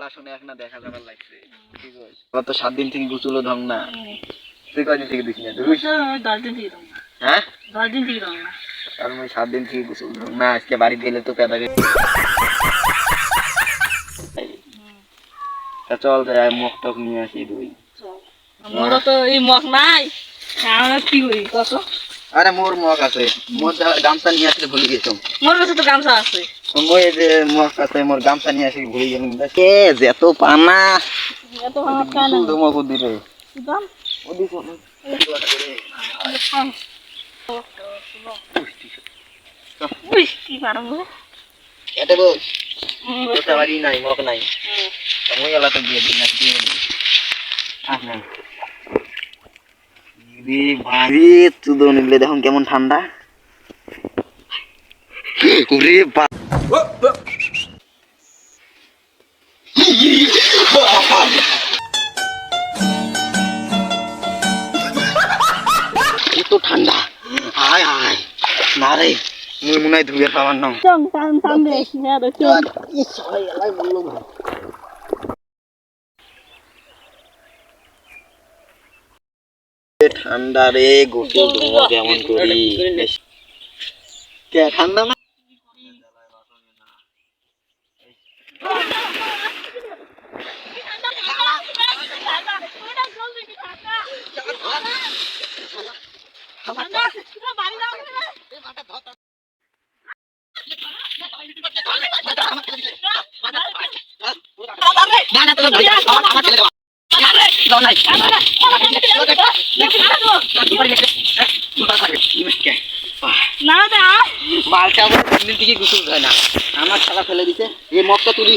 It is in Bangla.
গলা শুনে এখন দেখা যাবার লাগছে কি কইছ ওরা তো 7 দিন থেকে গোসলও ঢং না তুই কয়দিন থেকে দিছিস না তুই 10 দিন থেকে ঢং না হ্যাঁ 10 দিন থেকে ঢং না আর মই 7 দিন থেকে গোসল ঢং না আজকে বাড়ি গেলে তো পেদা গে চল যাই মুখ টক নিয়ে আসি দুই মোর তো এই মুখ নাই আমরা কি করি কত আরে মোর মুখ আছে মোর গামছা নিয়ে আসলে ভুলে গেছো মোর কাছে তো গামছা আছে মই যে মুখ আছে মোর গামছা নিয়ে আসি ভুলে গেলাম কে যত পানা এত হাত কান শুধু মুখ দিলে দাম ওদি কোন উই কি পারবো এটা বল ওটা বাড়ি নাই মুখ নাই মই এলা তো দিয়ে দিন না দিয়ে দিন আহ না রে ভাই তুদো নিলে দেখুন কেমন ঠান্ডা ওরে বাপ এত ঠান্ডা হায় হায় না রে মুই মনে হয় ধুয়ে পাবার না চম টান টান রে না চম সবাই এলাই বললো ঠান্ডা রে গোসল ধোয়া কেমন করি কে ঠান্ডা না না দা বালটা দিন থেকে গোসল হয় না আমার ছাড়া ফেলে দিছে এই মগটা তুলি